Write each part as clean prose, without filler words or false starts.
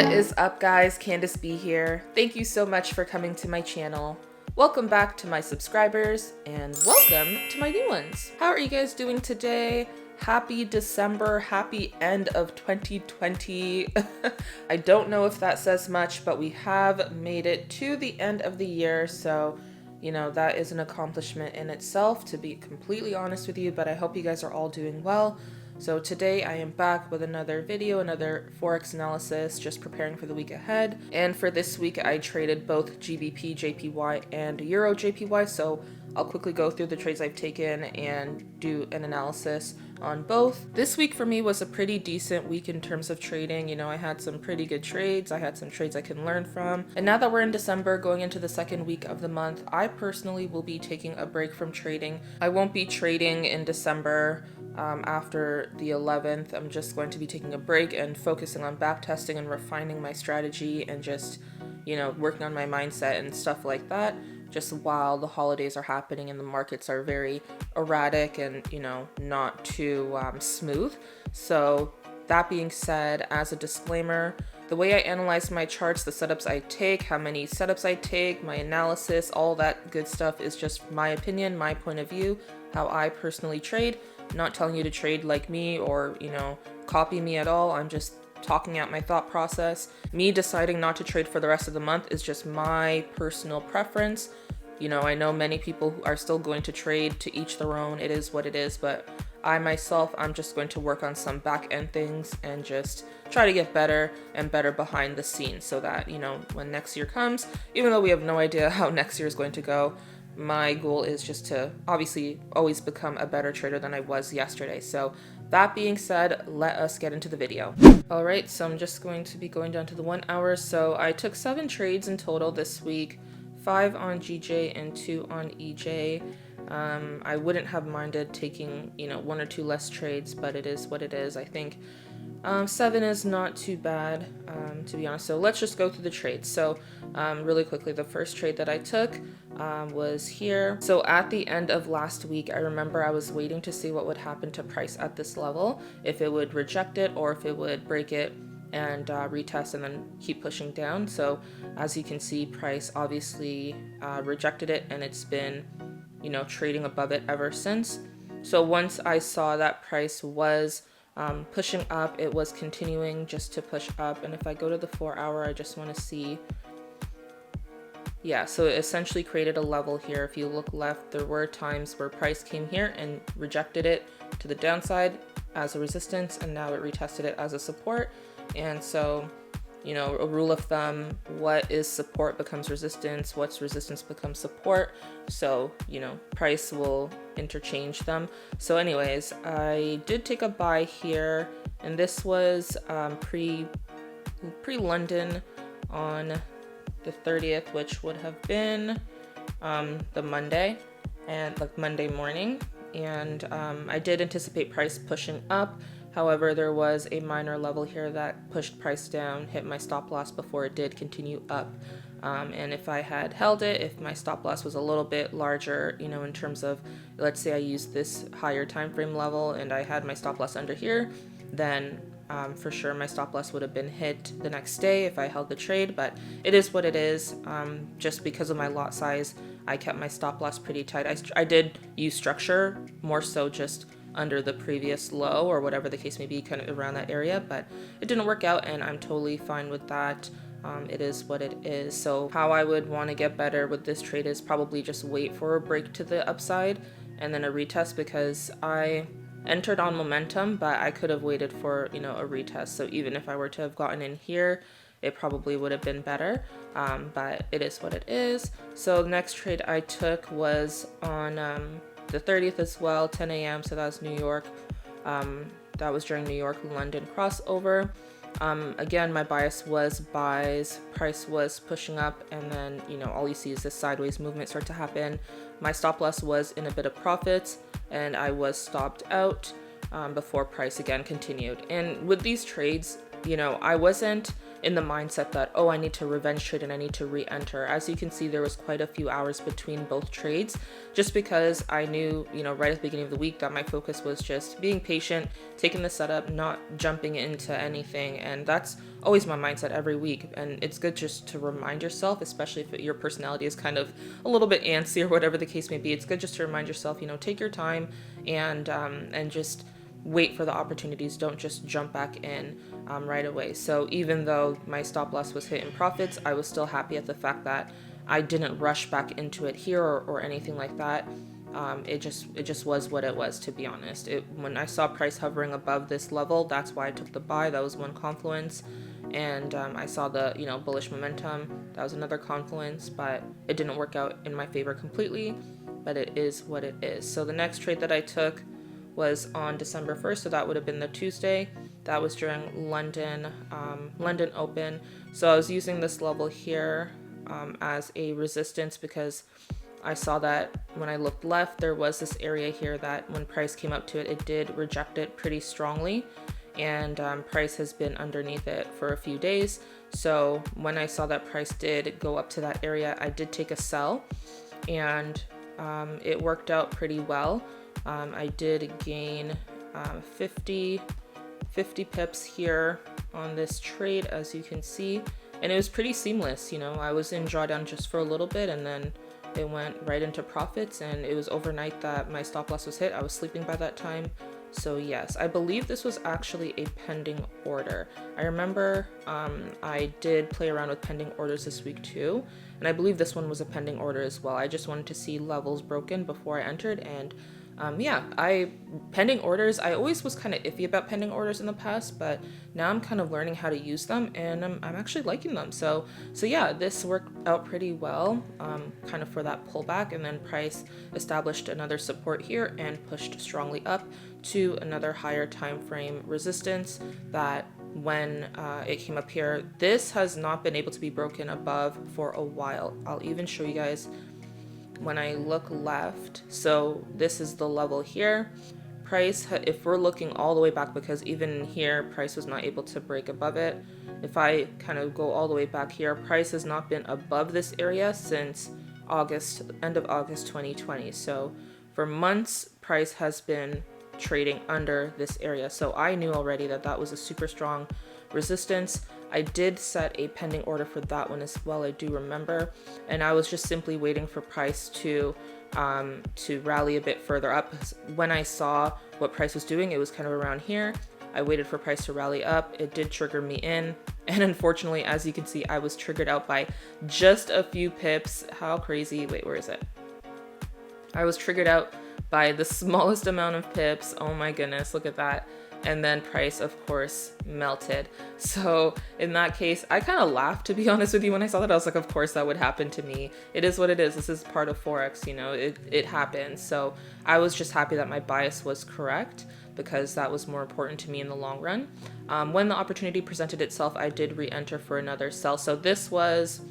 What is up, guys? Candace B here. Thank you so much for coming to my channel. Welcome back to my subscribers and welcome to my new ones. How are you guys doing today? Happy December, happy end of 2020. I don't know if that says much, but we have made it to the end of the year, so that is an accomplishment in itself, to be completely honest with you, but I hope you guys are all doing well. So today I am back with another video, another Forex analysis, just preparing for the week ahead. And for this week, I traded both GBP, JPY, and Euro JPY. So I'll quickly go through the trades I've taken and do an analysis on both. This week for me was a pretty decent week in terms of trading. I had some pretty good trades. I had some trades I can learn from. And now that we're in December, going into the second week of the month, I personally will be taking a break from trading. I won't be trading in December. After the 11th, I'm just going to be taking a break and focusing on back testing and refining my strategy and just, working on my mindset and stuff like that, just while the holidays are happening and the markets are very erratic and, not too smooth. So that being said, as a disclaimer, the way I analyze my charts, the setups I take, how many setups I take, my analysis, all that good stuff is just my opinion, my point of view, how I personally trade. Not telling you to trade like me or, copy me at all. I'm just talking out my thought process. Me deciding not to trade for the rest of the month is just my personal preference. I know many people who are still going to trade, to each their own. It is what it is, but I myself, I'm just going to work on some back end things and just try to get better and better behind the scenes so that, when next year comes, even though we have no idea how next year is going to go, my goal is just to obviously always become a better trader than I was yesterday. So that being said, let us get into the video. All right, so I'm just going to be going down to the 1 hour. So I took 7 trades in total this week, 5 on GJ and 2 on EJ. I wouldn't have minded taking, 1 or 2 less trades, but it is what it is. I think 7 is not too bad, to be honest. So let's just go through the trades. So really quickly, the first trade that I took was here. So at the end of last week, I remember I was waiting to see what would happen to price at this level, if it would reject it or if it would break it and retest and then keep pushing down. So as you can see, price obviously rejected it, and it's been, trading above it ever since. So once I saw that price was pushing up, it was continuing just to push up. And if I go to the 4 hour, I just want to see. Yeah, so it essentially created a level here. If you look left, there were times where price came here and rejected it to the downside as a resistance, and now it retested it as a support. And so, a rule of thumb, what is support becomes resistance, what's resistance becomes support. So, price will interchange them. So anyways, I did take a buy here, and this was pre-London on the 30th, which would have been the Monday, and like Monday morning. And I did anticipate price pushing up. However, there was a minor level here that pushed price down, hit my stop loss before it did continue up. And if I had held it, if my stop loss was a little bit larger, in terms of, let's say I used this higher time frame level and I had my stop loss under here, then for sure my stop loss would have been hit the next day if I held the trade. But it is what it is. Just because of my lot size, I kept my stop loss pretty tight. I did use structure, more so just under the previous low or whatever the case may be, kind of around that area, but it didn't work out, and I'm totally fine with that. It is what it is. So how I would want to get better with this trade is probably just wait for a break to the upside and then a retest, because I entered on momentum, but I could have waited for, a retest. So even if I were to have gotten in here, it probably would have been better, but it is what it is. So the next trade I took was on the 30th as well, 10 a.m. So that was New York. That was during New York-London crossover. Again, my bias was buys. Price was pushing up, and then, all you see is this sideways movement start to happen. My stop loss was in a bit of profits, and I was stopped out before price again continued. And with these trades, I wasn't in the mindset that, oh, I need to revenge trade and I need to re-enter. As you can see, there was quite a few hours between both trades, just because I knew, right at the beginning of the week that my focus was just being patient, taking the setup, not jumping into anything. And that's always my mindset every week. And it's good just to remind yourself, especially if your personality is kind of a little bit antsy or whatever the case may be. It's good just to remind yourself, take your time and just wait for the opportunities. Don't just jump back in right away. So even though my stop loss was hit in profits, I was still happy at the fact that I didn't rush back into it here or anything like that. It just was what it was, to be honest. When I saw price hovering above this level, that's why I took the buy. That was one confluence. And I saw the bullish momentum. That was another confluence, but it didn't work out in my favor completely. But it is what it is. So the next trade that I took was on December 1st, so that would have been the Tuesday. That was during London Open. So I was using this level here as a resistance, because I saw that when I looked left, there was this area here that when price came up to it, it did reject it pretty strongly, and price has been underneath it for a few days. So when I saw that price did go up to that area, I did take a sell, and it worked out pretty well. I did gain 50 pips here on this trade, as you can see, and it was pretty seamless. I was in drawdown just for a little bit, and then it went right into profits, and it was overnight that my stop loss was hit. I was sleeping by that time. So yes, I believe this was actually a pending order. I remember I did play around with pending orders this week too, and I believe this one was a pending order as well. I just wanted to see levels broken before I entered, and pending orders, I always was kind of iffy about pending orders in the past, but now I'm kind of learning how to use them, and I'm actually liking them. So yeah, this worked out pretty well, kind of for that pullback, and then price established another support here and pushed strongly up to another higher time frame resistance that when it came up here, this has not been able to be broken above for a while. I'll even show you guys when I look left. So this is the level here. Price, if we're looking all the way back, because even here price was not able to break above it. If I kind of go all the way back here, price has not been above this area since end of August 2020. So for months, price has been trading under this area. So I knew already that that was a super strong resistance. I did set a pending order for that one as well, I do remember, and I was just simply waiting for price to rally a bit further up. When I saw what price was doing, it was kind of around here. I waited for price to rally up. It did trigger me in, and unfortunately, as you can see, I was triggered out by just a few pips. How crazy. Wait, where is it? I was triggered out by the smallest amount of pips. Oh my goodness, look at that. And then price, of course, melted. So in that case, I kind of laughed, to be honest with you. When I saw that, I was like, of course that would happen to me. It is what it is. This is part of Forex, it happens. So I was just happy that my bias was correct, because that was more important to me in the long run. When the opportunity presented itself, I did re-enter for another sell. So this was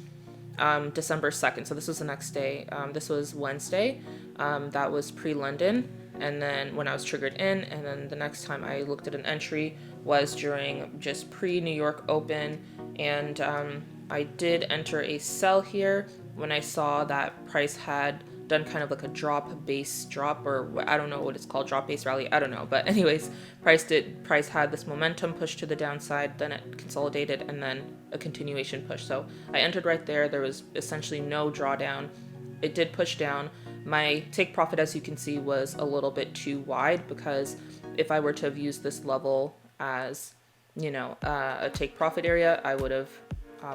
December 2nd. So this was the next day. This was Wednesday. That was pre-London. And then when I was triggered in, and then the next time I looked at an entry was during just pre-New York Open, and I did enter a sell here when I saw that price had done kind of like a base drop, or I don't know what it's called, drop base rally, I don't know, but anyways, price had this momentum push to the downside, then it consolidated, and then a continuation push. So I entered right there. There was essentially no drawdown. It did push down. My take profit, as you can see, was a little bit too wide, because if I were to have used this level as, a take profit area, I would have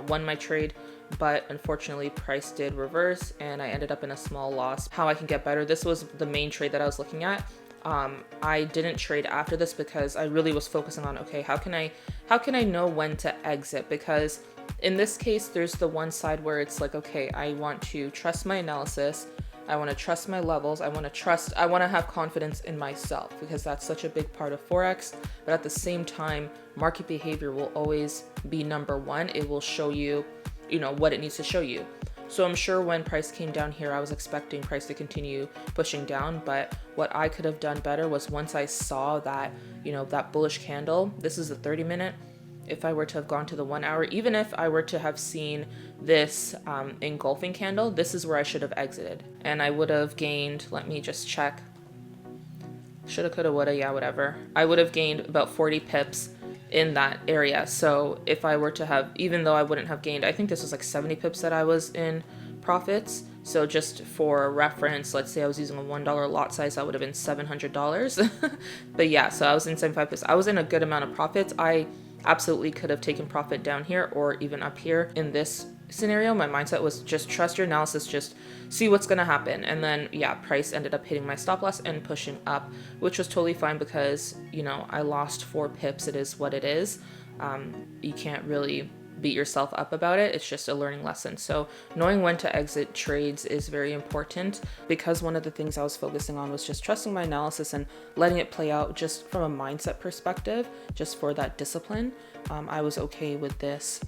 won my trade. But unfortunately, price did reverse, and I ended up in a small loss. How I can get better. This was the main trade that I was looking at. I didn't trade after this because I really was focusing on, okay, how can I know when to exit? Because in this case, there's the one side where it's like, okay, I want to trust my analysis. I want to trust my levels. I want to have confidence in myself, because that's such a big part of Forex. But at the same time, market behavior will always be number one. It will show you, what it needs to show you. So I'm sure when price came down here, I was expecting price to continue pushing down. But what I could have done better was, once I saw that, that bullish candle, this is a 30-minute, if I were to have gone to the 1 hour, even if I were to have seen this engulfing candle, this is where I should have exited. And I would have gained, let me just check. Shoulda, coulda, woulda, yeah, whatever. I would have gained about 40 pips in that area. So if I were to have, even though I wouldn't have gained, I think this was like 70 pips that I was in profits. So just for reference, let's say I was using a $1 lot size, that would have been $700. But yeah, so I was in 75 pips. I was in a good amount of profits. I absolutely could have taken profit down here or even up here. In this scenario, my mindset was just trust your analysis, just see what's going to happen. And then yeah, price ended up hitting my stop loss and pushing up, which was totally fine because, you know, I lost 4 pips. It is what it is. You can't really beat yourself up about it. It's just a learning lesson. So knowing when to exit trades is very important, because one of the things I was focusing on was just trusting my analysis and letting it play out just from a mindset perspective, just for that discipline. I was okay with this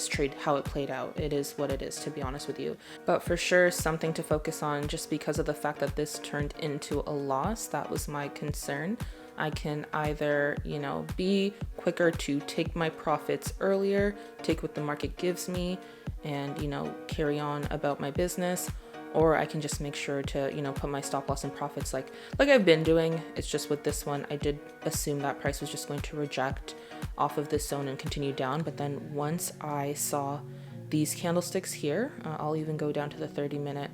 trade, how it played out. It is what it is, to be honest with you. But for sure, something to focus on, just because of the fact that this turned into a loss. That was my concern. I can either, you know, be quicker to take my profits earlier, take what the market gives me, and, you know, carry on about my business, or I can just make sure to, you know, put my stop loss and profits like I've been doing. It's just with this one, I did assume that price was just going to reject off of this zone and continue down. But then once I saw these candlesticks here, I'll even go down to the 30-minute.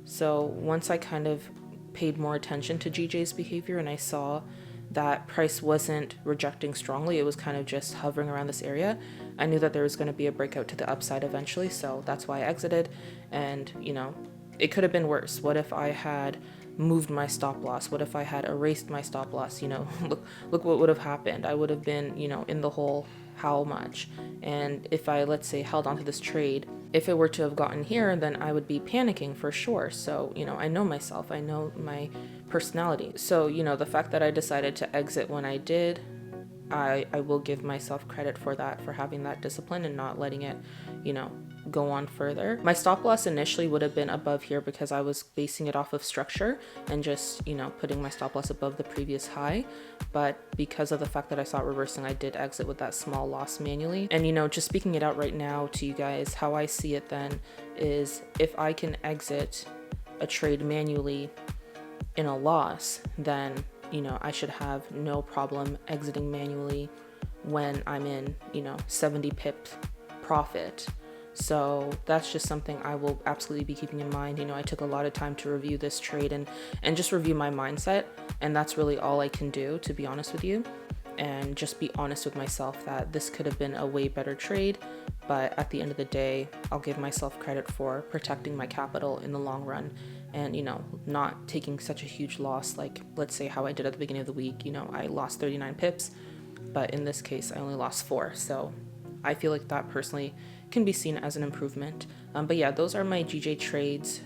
So once I kind of paid more attention to GJ's behavior and I saw that price wasn't rejecting strongly, it was kind of just hovering around this area, I knew that there was going to be a breakout to the upside eventually. So that's why I exited. And, you know, it could have been worse. What if I had moved my stop loss? What if I had erased my stop loss? You know, look what would have happened. I would have been, you know, in the hole how much? And if I, let's say, held onto this trade, if it were to have gotten here, then I would be panicking for sure. So, you know, I know myself, I know my personality. So, you know, the fact that I decided to exit when I did, I will give myself credit for that, for having that discipline and not letting it, you know, go on further. My stop loss initially would have been above here because I was basing it off of structure and just, you know, putting my stop loss above the previous high. But because of the fact that I saw it reversing, I did exit with that small loss manually. And, you know, just speaking it out right now to you guys, how I see it then is, if I can exit a trade manually in a loss, then, you know, I should have no problem exiting manually when I'm in, you know, 70 pip profit. So that's just something I will absolutely be keeping in mind. You know, I took a lot of time to review this trade and just review my mindset. And that's really all I can do, to be honest with you. And just be honest with myself that this could have been a way better trade. But at the end of the day, I'll give myself credit for protecting my capital in the long run and, you know, not taking such a huge loss. Like, let's say how I did at the beginning of the week, you know, I lost 39 pips, but in this case, I only lost 4. So I feel like that personally can be seen as an improvement. But yeah, those are my GJ trades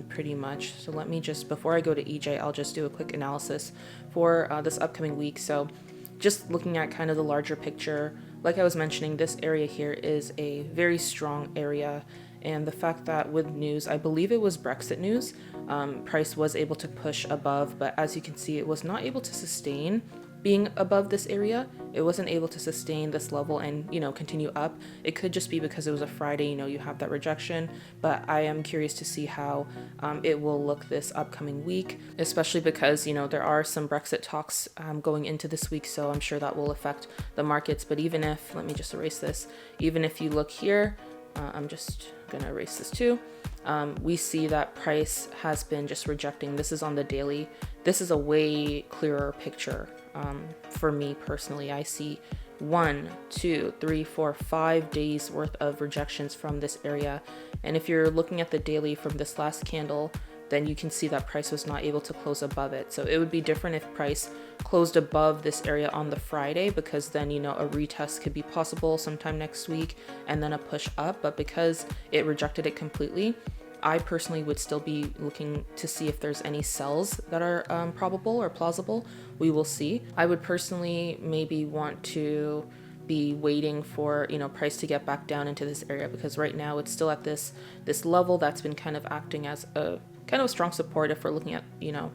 pretty much. So let me just, before I go to EJ, I'll just do a quick analysis for this upcoming week. So just looking at kind of the larger picture, like I was mentioning, this area here is a very strong area. And the fact that with news, I believe it was Brexit news, price was able to push above, but as you can see, it was not able to sustain being above this area. It wasn't able to sustain this level and, you know, continue up. It could just be because it was a Friday, you know, you have that rejection, but I am curious to see how it will look this upcoming week, especially because, you know, there are some Brexit talks going into this week, so I'm sure that will affect the markets. But even if, let me just erase this, even if you look here, I'm just gonna erase this too. We see that price has been just rejecting. This is on the daily. This is a way clearer picture. For me personally, I see 1, 2, 3, 4, 5 days worth of rejections from this area. And if you're looking at the daily from this last candle, then you can see that price was not able to close above it. So it would be different if price closed above this area on the Friday, because then, you know, a retest could be possible sometime next week and then a push up. But because it rejected it completely, I personally would still be looking to see if there's any sells that are probable or plausible. We will see. I would personally maybe want to be waiting for, you know, price to get back down into this area, because right now it's still at this level that's been kind of acting as a kind of a strong support if we're looking at, you know,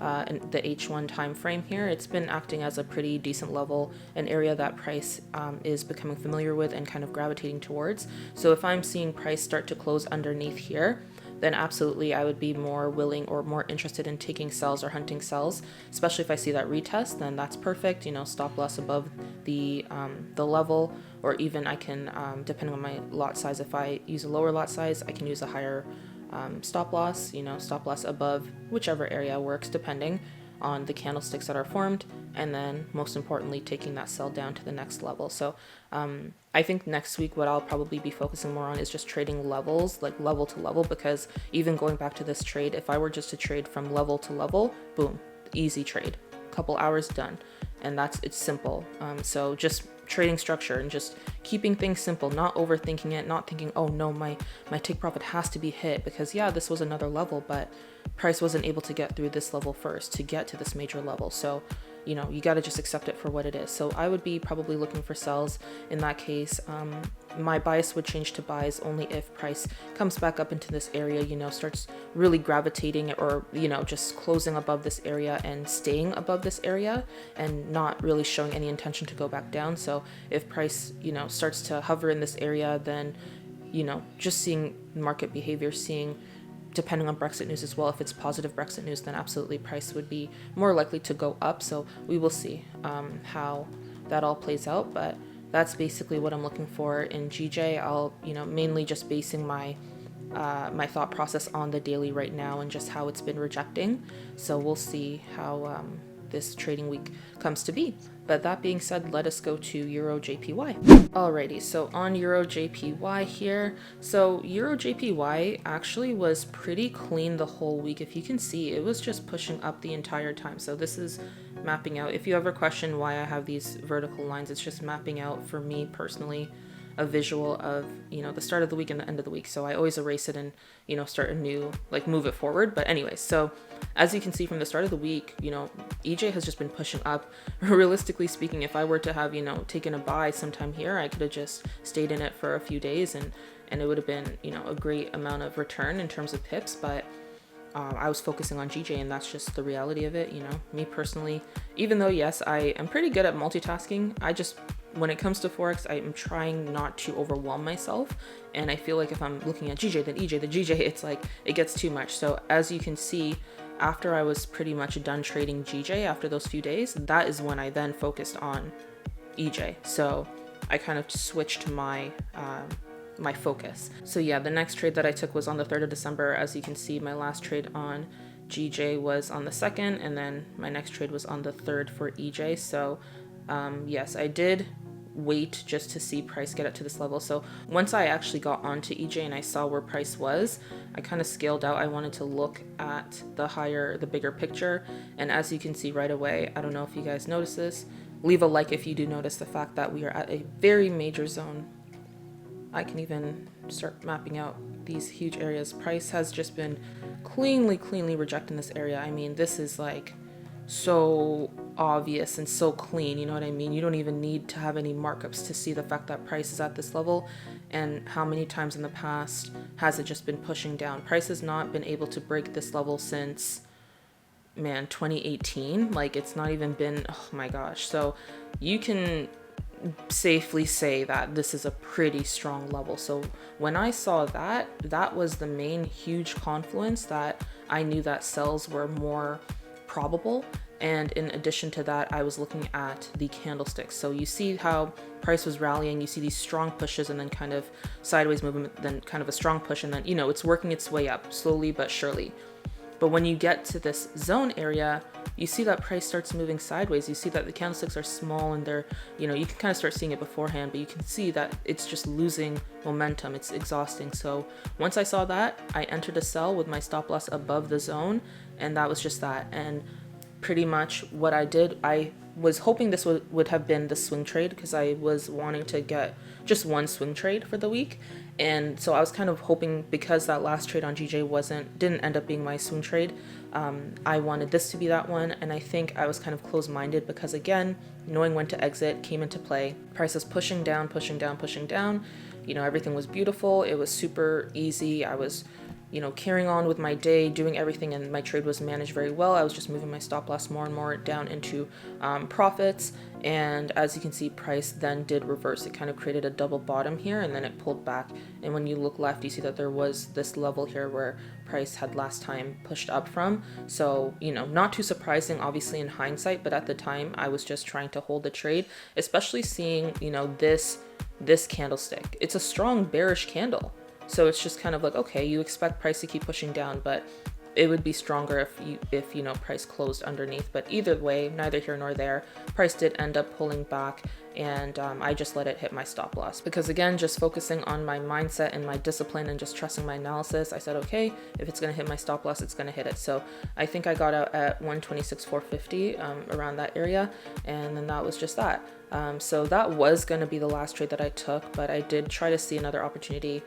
in the H1 time frame here, it's been acting as a pretty decent level, an area that price is becoming familiar with and kind of gravitating towards. So if I'm seeing price start to close underneath here, then absolutely I would be more willing or more interested in taking sells or hunting sells, especially if I see that retest. Then that's perfect, you know, stop loss above the level, or even I can, depending on my lot size, if I use a lower lot size, I can use a higher stop loss, you know, stop loss above whichever area works depending on the candlesticks that are formed, and then most importantly taking that sell down to the next level. So I think next week what I'll probably be focusing more on is just trading levels, like level to level, because even going back to this trade, if I were just to trade from level to level, boom, easy trade, couple hours done, and it's simple. So just trading structure and just keeping things simple, not overthinking it, not thinking, oh no, my take profit has to be hit, because yeah, this was another level, but price wasn't able to get through this level first to get to this major level. So you know, you got to just accept it for what it is. So I would be probably looking for sells in that case. My bias would change to buys only if price comes back up into this area, you know, starts really gravitating, or, you know, just closing above this area and staying above this area and not really showing any intention to go back down. So if price, you know, starts to hover in this area, then, you know, just seeing market behavior, seeing, depending on Brexit news as well, if it's positive Brexit news, then absolutely price would be more likely to go up. So we will see how that all plays out, but that's basically what I'm looking for in GJ. I'll, you know, mainly just basing my my thought process on the daily right now and just how it's been rejecting. So we'll see how this trading week comes to be. But that being said, let us go to Euro JPY. Alrighty, so on Euro JPY here, so Euro JPY actually was pretty clean the whole week. If you can see, it was just pushing up the entire time. So this is mapping out. If you ever question why I have these vertical lines, it's just mapping out for me personally a visual of, you know, the start of the week and the end of the week. So I always erase it and, you know, start a new, like move it forward. But anyways, so as you can see from the start of the week, you know, EJ has just been pushing up. Realistically speaking, if I were to have, you know, taken a buy sometime here, I could have just stayed in it for a few days and it would have been, you know, a great amount of return in terms of pips. But I was focusing on GJ, and that's just the reality of it. You know, me personally, even though yes, I am pretty good at multitasking, I just, when it comes to Forex, I'm trying not to overwhelm myself. And I feel like if I'm looking at GJ, then EJ, then GJ, it's like, it gets too much. So as you can see, after I was pretty much done trading GJ after those few days, that is when I then focused on EJ. So I kind of switched my my focus. So yeah, the next trade that I took was on the 3rd of December. As you can see, my last trade on GJ was on the 2nd, and then my next trade was on the 3rd for EJ. So yes, I did wait just to see price get up to this level. So once I actually got onto EJ and I saw where price was, I kind of scaled out. I wanted to look at the bigger picture. And as you can see right away, I don't know if you guys notice this, leave a like if you do notice the fact that we are at a very major zone. I can even start mapping out these huge areas. Price has just been cleanly rejecting this area. I mean, this is like so obvious and so clean, you know what I mean? You don't even need to have any markups to see the fact that price is at this level. And how many times in the past has it just been pushing down? Price has not been able to break this level since, man, 2018. Like, it's not even been, oh my gosh. So you can safely say that this is a pretty strong level. So when I saw that, that was the main huge confluence that I knew that sells were more probable. And in addition to that, I was looking at the candlesticks. So you see how price was rallying, you see these strong pushes and then kind of sideways movement, then kind of a strong push, and then, you know, it's working its way up slowly but surely. But when you get to this zone area, you see that price starts moving sideways. You see that the candlesticks are small and they're, you know, you can kind of start seeing it beforehand, but you can see that it's just losing momentum. It's exhausting. So once I saw that, I entered a sell with my stop loss above the zone, and that was just that. And pretty much what I did, I was hoping this would have been the swing trade, because I was wanting to get just one swing trade for the week. And so I was kind of hoping, because that last trade on GJ didn't end up being my swing trade, I wanted this to be that one. And I think I was kind of closed-minded because, again, knowing when to exit came into play. Price was pushing down. You know, everything was beautiful. It was super easy. I was carrying on with my day, doing everything, and my trade was managed very well. I was just moving my stop loss more and more down into profits. And as you can see, price then did reverse. It kind of created a double bottom here, and then it pulled back. And when you look left, you see that there was this level here where price had last time pushed up from. So, not too surprising, obviously, in hindsight, but at the time, I was just trying to hold the trade, especially seeing, this candlestick. It's a strong bearish candle. So it's just kind of like, okay, you expect price to keep pushing down, but it would be stronger if price closed underneath. But either way, neither here nor there, price did end up pulling back, and I just let it hit my stop loss, because again, just focusing on my mindset and my discipline and just trusting my analysis, I said, okay, if it's going to hit my stop loss, it's going to hit it. So I think I got out at 126.450, around that area, and then that was just that. So that was going to be the last trade that I took, but I did try to see another opportunity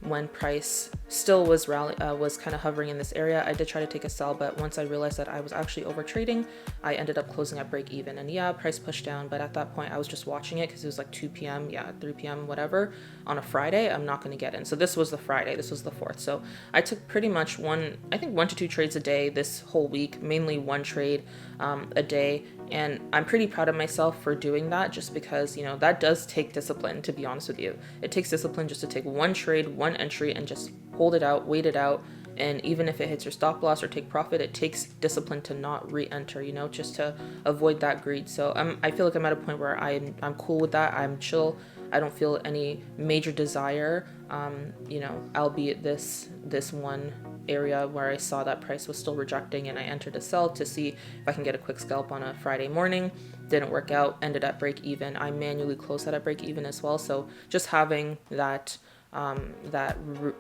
when price still was kind of hovering in this area. I did try to take a sell, but once I realized that I was actually over trading, I ended up closing at break even. And yeah, price pushed down, but at that point I was just watching it because it was like 2 p.m. 3 p.m. whatever on a Friday. I'm not going to get in. So this was the Friday. This was the 4th. So I took pretty much 1 to 2 trades a day this whole week, mainly 1 trade a day. And I'm pretty proud of myself for doing that, just because, that does take discipline, to be honest with you. It takes discipline just to take 1 trade, 1 entry, and just hold it out, wait it out. And even if it hits your stop loss or take profit, it takes discipline to not re-enter, just to avoid that greed. So I feel like I'm at a point where I'm cool with that. I'm chill. I don't feel any major desire, albeit this one area where I saw that price was still rejecting, and I entered a sell to see if I can get a quick scalp on a Friday morning. Didn't work out, ended at break even. I manually closed that at break even as well. So just having that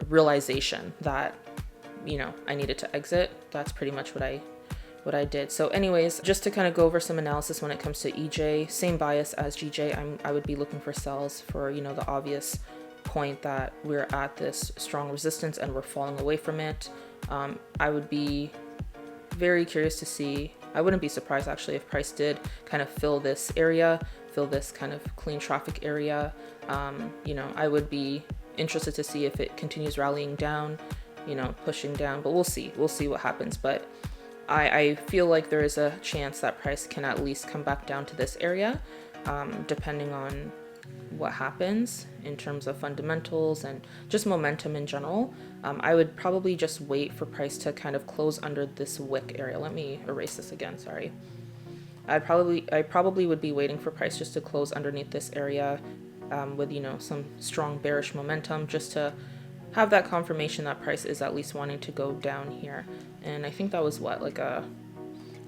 realization that I needed to exit, that's pretty much what I did. So anyways, just to kind of go over some analysis when it comes to EJ, same bias as GJ. I would be looking for sells for the obvious point that we're at this strong resistance and we're falling away from it. I would be very curious to see. I wouldn't be surprised actually if price did kind of fill this kind of clean traffic area. I would be interested to see if it continues rallying down, pushing down, but we'll see what happens. But I feel like there is a chance that price can at least come back down to this area, depending on what happens in terms of fundamentals and just momentum in general. I would probably just wait for price to kind of close under this wick area. Let me erase this again, sorry. I probably would be waiting for price just to close underneath this area with some strong bearish momentum, just to have that confirmation that price is at least wanting to go down here. And I think that was that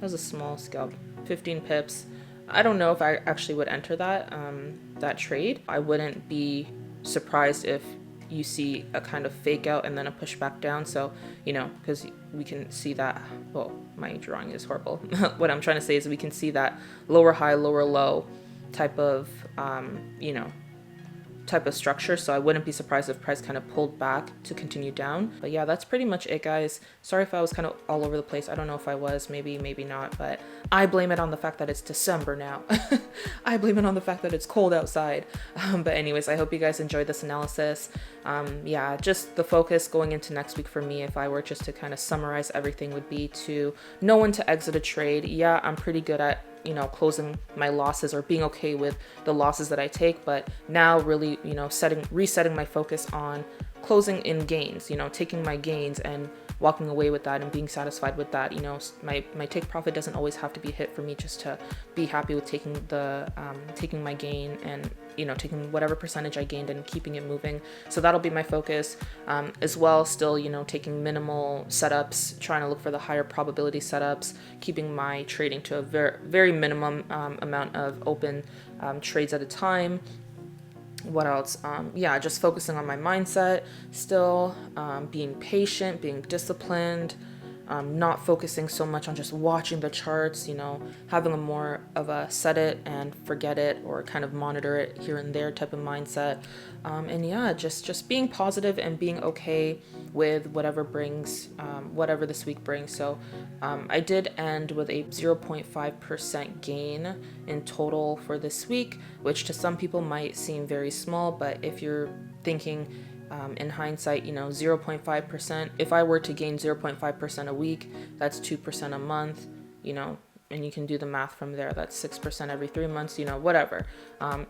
was a small scalp, 15 pips. I don't know if I actually would enter that trade. I wouldn't be surprised if you see a kind of fake out and then a push back down. So, because we can see that, well, my drawing is horrible. What I'm trying to say is we can see that lower high, lower low type of, type of structure. So I wouldn't be surprised if price kind of pulled back to continue down. But yeah, that's pretty much it, guys. Sorry if I was kind of all over the place. I don't know if I was, maybe not, but I blame it on the fact that it's December now. I blame it on the fact that it's cold outside. But anyways, I hope you guys enjoyed this analysis. Yeah, just the focus going into next week for me, if I were just to kind of summarize everything, would be to know when to exit a trade. Yeah, I'm pretty good at closing my losses or being okay with the losses that I take, but now really, resetting my focus on closing in gains, taking my gains and walking away with that and being satisfied with that. My take profit doesn't always have to be hit for me just to be happy with taking my gain and taking whatever percentage I gained and keeping it moving. So that'll be my focus as well. Still, taking minimal setups, trying to look for the higher probability setups, keeping my trading to a very, very minimum amount of open trades at a time. What else? Yeah, just focusing on my mindset still, being patient, being disciplined, not focusing so much on just watching the charts, having a more of a set it and forget it or kind of monitor it here and there type of mindset. And yeah, just being positive and being okay with whatever this week brings. So I did end with a 0.5% gain in total for this week, which to some people might seem very small, but if you're thinking In hindsight, 0.5%, if I were to gain 0.5% a week, that's 2% a month, and you can do the math from there. That's 6% every 3 months, whatever.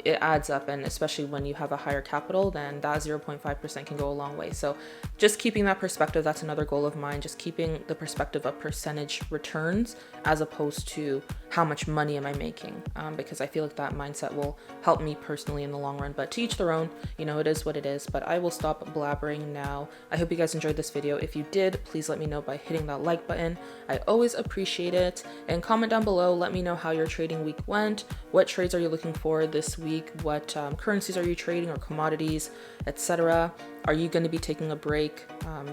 It adds up, and especially when you have a higher capital, then that 0.5% can go a long way. So just keeping that perspective, that's another goal of mine, just keeping the perspective of percentage returns as opposed to how much money am I making, because I feel like that mindset will help me personally in the long run. But to each their own, it is what it is. But I will stop blabbering now. I hope you guys enjoyed this video. If you did, please let me know by hitting that like button. I always appreciate it. And comment down below, let me know how your trading week went. What trades are you looking for this week? What currencies are you trading, or commodities, etc.? Are you going to be taking a break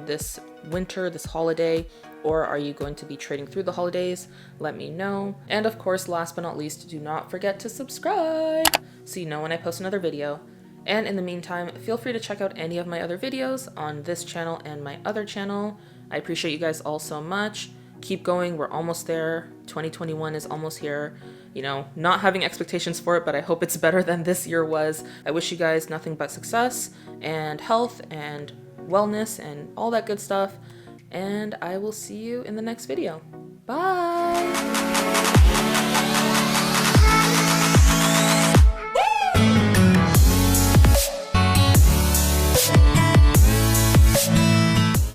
this winter, this holiday, or are you going to be trading through the holidays? Let me know. And of course, last but not least, do not forget to subscribe so you know when I post another video. And in the meantime, feel free to check out any of my other videos on this channel and my other channel. I appreciate you guys all so much. Keep going, we're almost there. 2021 is almost here. Not having expectations for it, but I hope it's better than this year was. I wish you guys nothing but success and health and wellness and all that good stuff. And I will see you in the next video. Bye!